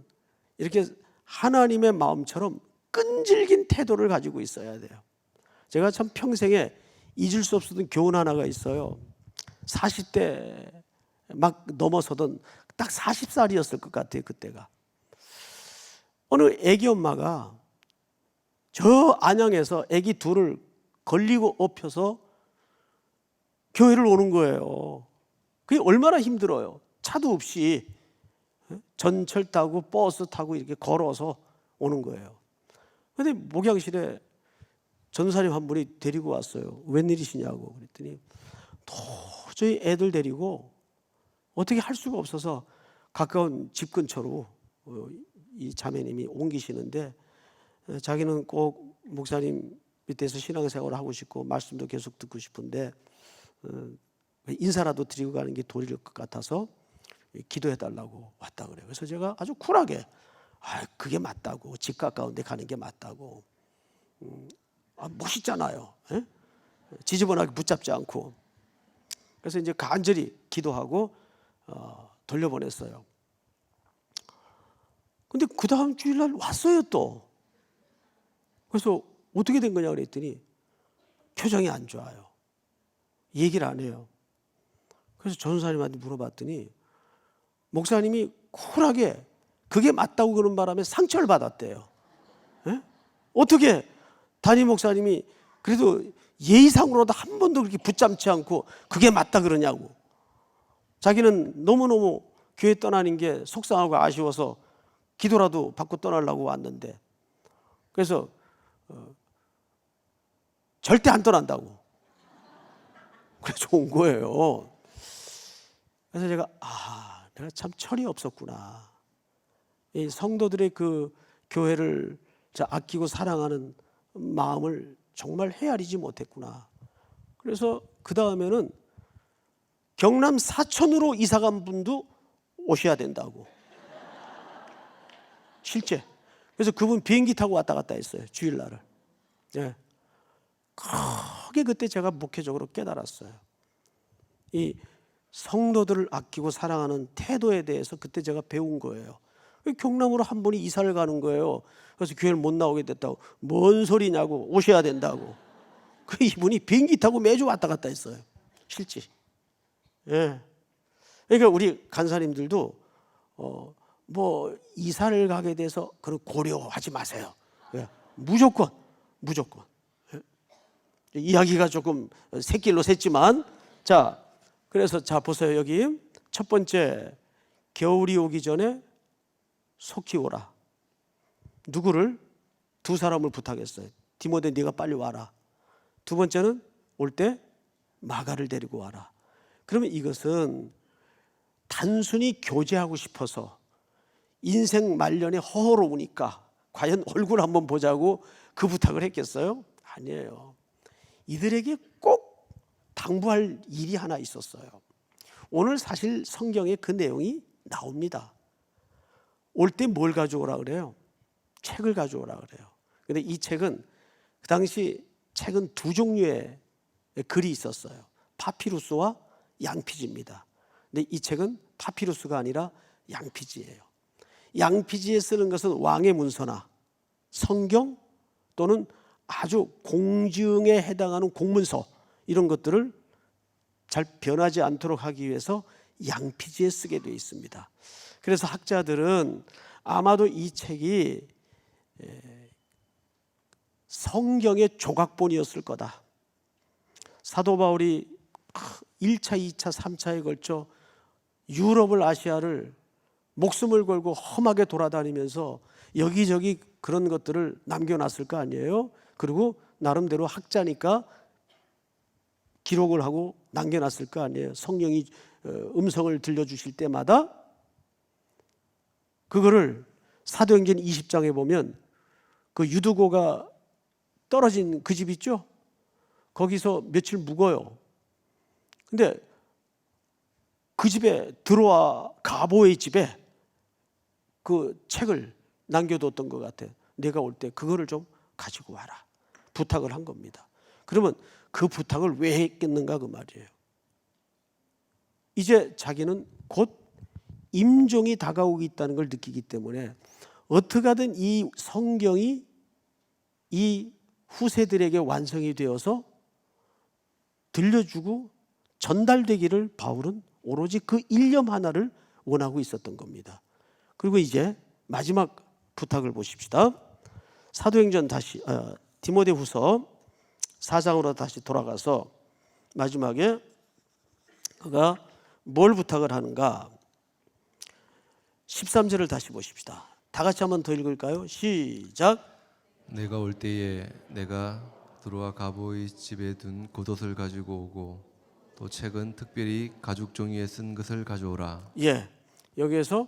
이렇게 하나님의 마음처럼 끈질긴 태도를 가지고 있어야 돼요. 제가 참 평생에 잊을 수 없었던 교훈 하나가 있어요. 40대 막 넘어서던 딱 40살이었을 것 같아요, 그때가. 어느 애기 엄마가 저 안양에서 애기 둘을 걸리고 업혀서 교회를 오는 거예요. 그게 얼마나 힘들어요. 차도 없이 전철 타고 버스 타고 이렇게 걸어서 오는 거예요. 그런데 목양실에 전사님 한 분이 데리고 왔어요. 웬일이시냐고 그랬더니 도저히 애들 데리고 어떻게 할 수가 없어서 가까운 집 근처로 이 자매님이 옮기시는데, 자기는 꼭 목사님 밑에서 신앙생활을 하고 싶고 말씀도 계속 듣고 싶은데 인사라도 드리고 가는 게 도리일 것 같아서 기도해달라고 왔다 그래요. 그래서 제가 아주 쿨하게 그게 맞다고, 집 가까운데 가는 게 맞다고, 멋있잖아요. 에? 지저분하게 붙잡지 않고. 그래서 이제 간절히 기도하고 돌려보냈어요. 근데 그 다음 주일날 왔어요 또. 그래서 어떻게 된 거냐 그랬더니 표정이 안 좋아요. 얘기를 안 해요. 그래서 전사님한테 물어봤더니 목사님이 쿨하게 그게 맞다고 그런 바람에 상처를 받았대요. 에? 어떻게 담임 목사님이 그래도 예의상으로도 한 번도 그렇게 붙잡지 않고 그게 맞다 그러냐고. 자기는 너무너무 교회 떠나는 게 속상하고 아쉬워서 기도라도 받고 떠나려고 왔는데, 그래서 절대 안 떠난다고. 그래서 온 거예요. 그래서 제가 내가 참 철이 없었구나. 이 성도들의 그 교회를 아끼고 사랑하는 마음을 정말 헤아리지 못했구나. 그래서 그 다음에는 경남 사천으로 이사 간 분도 오셔야 된다고. 실제. 그래서 그분 비행기 타고 왔다 갔다 했어요. 주일날을. 예. 크게 그때 제가 목회적으로 깨달았어요. 이 성도들을 아끼고 사랑하는 태도에 대해서 그때 제가 배운 거예요. 경남으로 한 분이 이사를 가는 거예요. 그래서 교회를 못 나오게 됐다고. 뭔 소리냐고. 오셔야 된다고. 그 이분이 비행기 타고 매주 왔다 갔다 했어요. 실제. 예. 그러니까 우리 간사님들도 뭐 이사를 가게 돼서 그런 고려하지 마세요. 예. 무조건. 예. 이야기가 조금 새길로 샜지만, 자, 그래서 자 보세요. 여기 첫 번째, 겨울이 오기 전에 속히 오라. 누구를? 두 사람을 부탁했어요. 디모데 네가 빨리 와라. 두 번째는 올 때 마가를 데리고 와라. 그러면 이것은 단순히 교제하고 싶어서 인생 말년에 허허로우니까 과연 얼굴 한번 보자고 그 부탁을 했겠어요? 아니에요. 이들에게 꼭 당부할 일이 하나 있었어요. 오늘 사실 성경에 그 내용이 나옵니다. 올 때 뭘 가져오라 그래요? 책을 가져오라 그래요. 근데 이 책은 그 당시 책은 두 종류의 글이 있었어요. 파피루스와 양피지입니다. 근데 이 책은 파피루스가 아니라 양피지예요. 양피지에 쓰는 것은 왕의 문서나 성경 또는 아주 공증에 해당하는 공문서, 이런 것들을 잘 변하지 않도록 하기 위해서 양피지에 쓰게 되어 있습니다. 그래서 학자들은 아마도 이 책이 성경의 조각본이었을 거다. 사도 바울이 1차, 2차, 3차에 걸쳐 유럽을, 아시아를 목숨을 걸고 험하게 돌아다니면서 여기저기 그런 것들을 남겨놨을 거 아니에요. 그리고 나름대로 학자니까 기록을 하고 남겨놨을 거 아니에요. 성령이 음성을 들려주실 때마다 그거를 사도행전 20장에 보면 그 유두고가 떨어진 그 집 있죠? 거기서 며칠 묵어요. 근데 그 집에 들어와 가보의 집에 그 책을 남겨뒀던 것 같아요. 내가 올 때 그거를 좀 가지고 와라. 부탁을 한 겁니다. 그러면 그 부탁을 왜 했겠는가 그 말이에요. 이제 자기는 곧 임종이 다가오고 있다는 걸 느끼기 때문에 어떻게 하든 이 성경이 이 후세들에게 완성이 되어서 들려주고 전달되기를 바울은 오로지 그 일념 하나를 원하고 있었던 겁니다. 그리고 이제 마지막 부탁을 보십시다. 사도행전 다시 디모데후서 4장으로 다시 돌아가서 마지막에 그가 뭘 부탁을 하는가? 13절을 다시 보십시다. 다 같이 한번 더 읽을까요? 시작. 내가 올 때에 내가 들어와 가보의 집에 둔 겉옷을 가지고 오고 또 책은 특별히 가죽 종이에 쓴 것을 가져오라. 예, 여기에서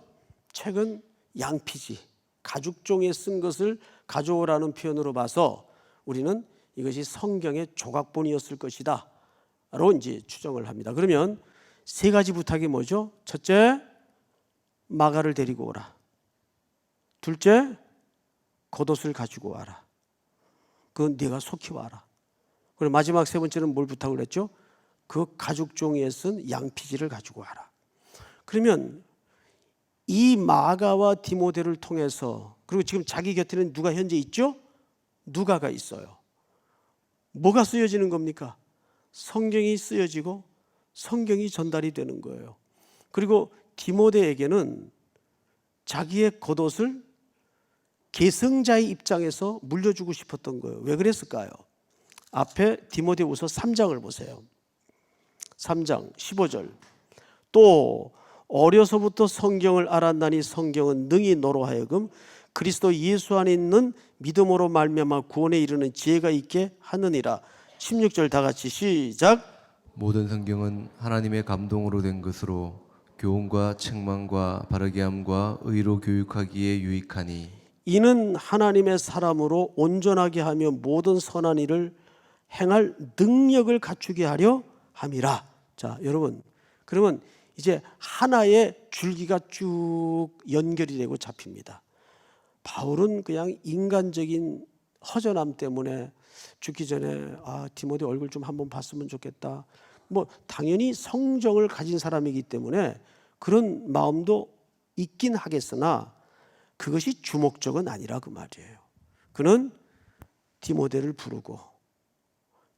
책은 양피지, 가죽 종이에 쓴 것을 가져오라는 표현으로 봐서 우리는 이것이 성경의 조각본이었을 것이다 로 이제 추정을 합니다. 그러면 세 가지 부탁이 뭐죠? 첫째, 마가를 데리고 오라. 둘째, 겉옷을 가지고 와라. 그건 네가 속히 와라. 그리고 마지막 세 번째는 뭘 부탁을 했죠? 그 가죽 종이에 쓴 양피지를 가지고 와라. 그러면 이 마가와 디모데를 통해서, 그리고 지금 자기 곁에는 누가 현재 있죠? 누가가 있어요. 뭐가 쓰여지는 겁니까? 성경이 쓰여지고 성경이 전달이 되는 거예요. 그리고 디모데에게는 자기의 겉옷을 계승자의 입장에서 물려주고 싶었던 거예요. 왜 그랬을까요? 앞에 디모데후서 3장을 보세요. 3장 15절. 또 어려서부터 성경을 알았나니 성경은 능히 너로 하여금 그리스도 예수 안에 있는 믿음으로 말미암아 구원에 이르는 지혜가 있게 하느니라. 16절 다 같이 시작. 모든 성경은 하나님의 감동으로 된 것으로 교훈과 책망과 바르게 함과 의로 교육하기에 유익하니 이는 하나님의 사람으로 온전하게 하며 모든 선한 일을 행할 능력을 갖추게 하려 함이라. 자, 여러분, 그러면 이제 하나의 줄기가 쭉 연결이 되고 잡힙니다. 바울은 그냥 인간적인 허전함 때문에 죽기 전에 디모데 얼굴 좀 한번 봤으면 좋겠다. 뭐 당연히 성정을 가진 사람이기 때문에 그런 마음도 있긴 하겠으나 그것이 주목적은 아니라 그 말이에요. 그는 디모데를 부르고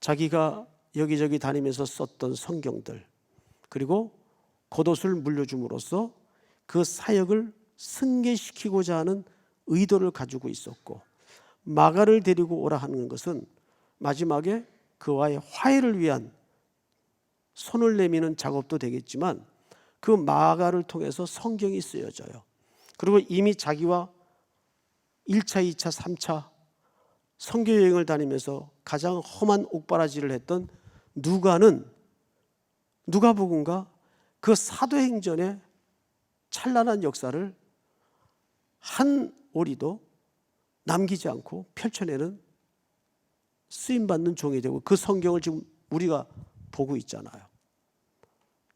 자기가 여기저기 다니면서 썼던 성경들 그리고 겉옷을 물려줌으로써 그 사역을 승계시키고자 하는 의도를 가지고 있었고, 마가를 데리고 오라 하는 것은 마지막에 그와의 화해를 위한 손을 내미는 작업도 되겠지만 그 마가를 통해서 성경이 쓰여져요. 그리고 이미 자기와 1차, 2차, 3차 선교 여행을 다니면서 가장 험한 옥바라지를 했던 누가복음과 그 사도행전의 찬란한 역사를 한 오리도 남기지 않고 펼쳐내는 쓰임받는 종이 되고 그 성경을 지금 우리가 보고 있잖아요.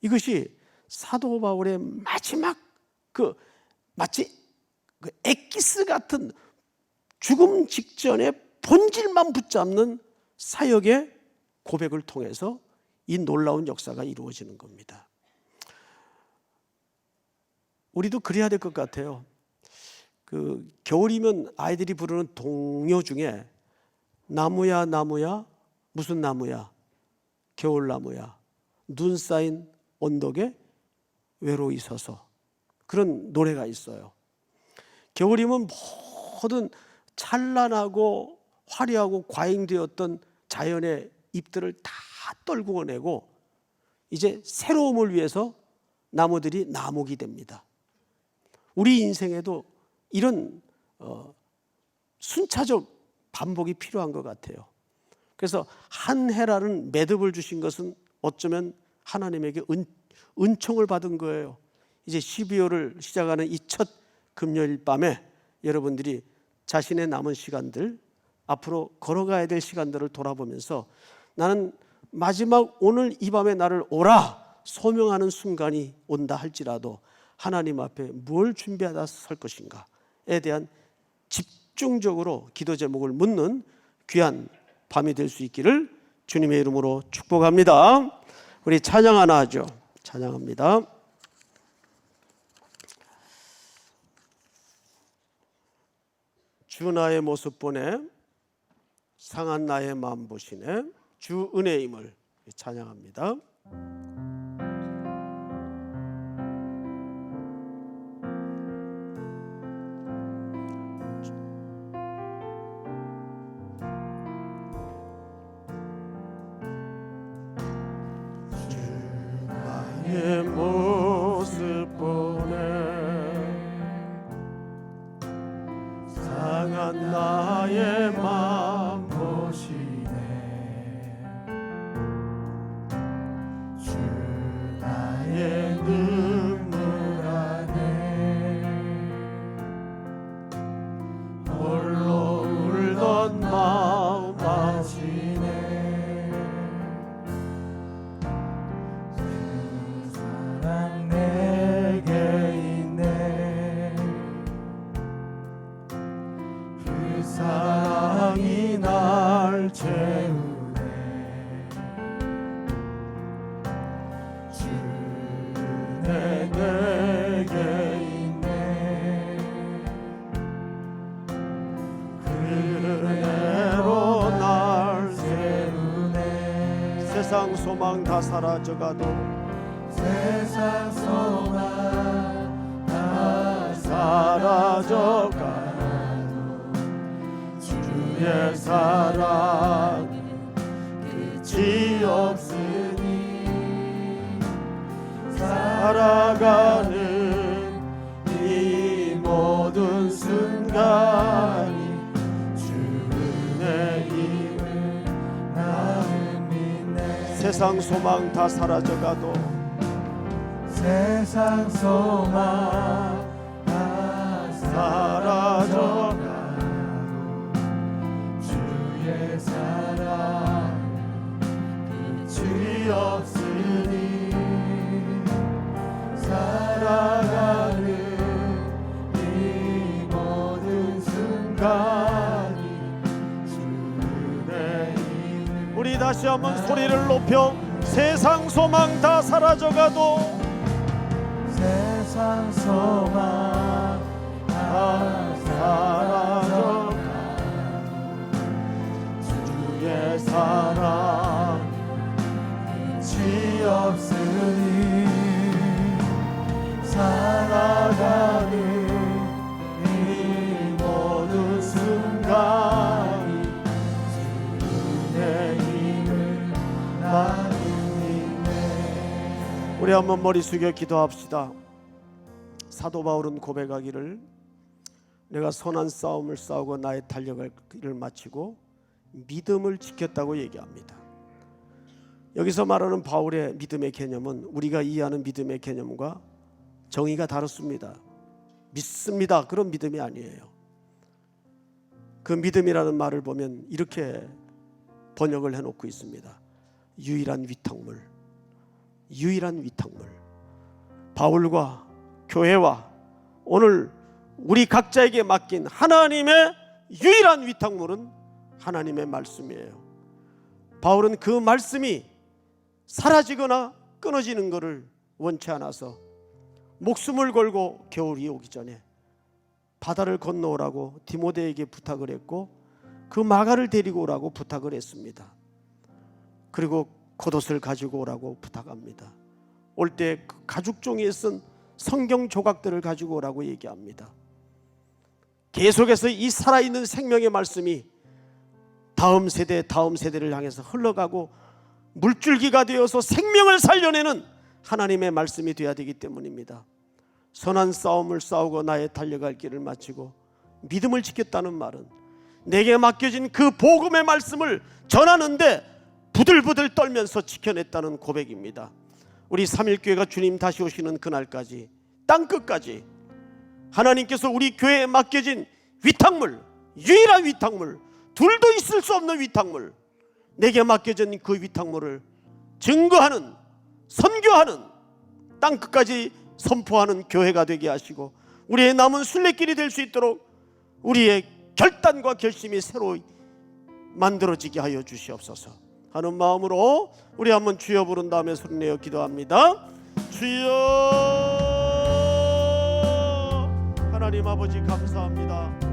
이것이 사도 바울의 마지막 마치 엑기스 같은 죽음 직전에 본질만 붙잡는 사역의 고백을 통해서 이 놀라운 역사가 이루어지는 겁니다. 우리도 그래야 될 것 같아요. 겨울이면 아이들이 부르는 동요 중에 나무야 나무야 무슨 나무야 겨울나무야 눈 쌓인 언덕에 외로이 서서 그런 노래가 있어요. 겨울이면 모든 찬란하고 화려하고 과잉되었던 자연의 잎들을 다 떨구어내고 이제 새로움을 위해서 나무들이 나목이 됩니다. 우리 인생에도 이런 순차적 반복이 필요한 것 같아요. 그래서 한 해라는 매듭을 주신 것은 어쩌면 하나님에게 은총을 받은 거예요. 이제 12월을 시작하는 이 첫 금요일 밤에 여러분들이 자신의 남은 시간들, 앞으로 걸어가야 될 시간들을 돌아보면서 나는 마지막 오늘 이 밤에 나를 오라 소명하는 순간이 온다 할지라도 하나님 앞에 뭘 준비하다 설 것인가에 대한 집중적으로 기도 제목을 묻는 귀한 밤이 될 수 있기를 주님의 이름으로 축복합니다. 우리 찬양 하나 하죠. 찬양합니다. 주 나의 모습 보내 상한 나의 마음 보시네 주 은혜임을 찬양합니다. 내 모습 보내 상한 나의 마음 보시네 주 나의 눈물 안에 홀로 울던 마음 아시네 사랑이 날 채우네 주내 내게 있네 그대로 날 세우네 세상 소망 다 사라져가도 세상 소망 다 사라져가도 주의 사랑 끝이 없으니 살아가는 이 모든 순간이 주의 힘을 나는 믿네 세상 소망 다 사라져가도 세상 소망 다 사라져가도 사랑 끝이 없으니 살아가는 이 모든 순간이 주의 이름. 우리 다시 한번 소리를 높여 세상 소망 다 사라져가도 세상 소망 다 사라져가 주의 사랑 끝이 없으니 살아가는 이 모든 순간이 주의 힘을 나는 힘에. 우리 한번 머리 숙여 기도합시다. 사도 바울은 고백하기를 내가 선한 싸움을 싸우고 나의 달려갈 길을 마치고 믿음을 지켰다고 얘기합니다. 여기서 말하는 바울의 믿음의 개념은 우리가 이해하는 믿음의 개념과 정의가 다릅니다. 믿습니다 그런 믿음이 아니에요. 그 믿음이라는 말을 보면 이렇게 번역을 해놓고 있습니다. 유일한 위탁물, 유일한 위탁물. 바울과 교회와 오늘 우리 각자에게 맡긴 하나님의 유일한 위탁물은 하나님의 말씀이에요. 바울은 그 말씀이 사라지거나 끊어지는 것을 원치 않아서 목숨을 걸고 겨울이 오기 전에 바다를 건너오라고 디모데에게 부탁을 했고 그 마가를 데리고 오라고 부탁을 했습니다. 그리고 겉옷을 가지고 오라고 부탁합니다. 올 때 그 가죽 종이에 쓴 성경 조각들을 가지고 오라고 얘기합니다. 계속해서 이 살아있는 생명의 말씀이 다음 세대를 향해서 흘러가고 물줄기가 되어서 생명을 살려내는 하나님의 말씀이 되어야 되기 때문입니다. 선한 싸움을 싸우고 나의 달려갈 길을 마치고 믿음을 지켰다는 말은 내게 맡겨진 그 복음의 말씀을 전하는데 부들부들 떨면서 지켜냈다는 고백입니다. 우리 3.1교회가 주님 다시 오시는 그날까지 땅끝까지 하나님께서 우리 교회에 맡겨진 위탁물, 유일한 위탁물, 둘도 있을 수 없는 위탁물, 내게 맡겨진 그 위탁물을 증거하는, 선교하는, 땅끝까지 선포하는 교회가 되게 하시고 우리의 남은 순례길이 될 수 있도록 우리의 결단과 결심이 새로 만들어지게 하여 주시옵소서 하는 마음으로 우리 한번 주여 부른 다음에 소리내어 기도합니다. 주여. 하나님 아버지 감사합니다.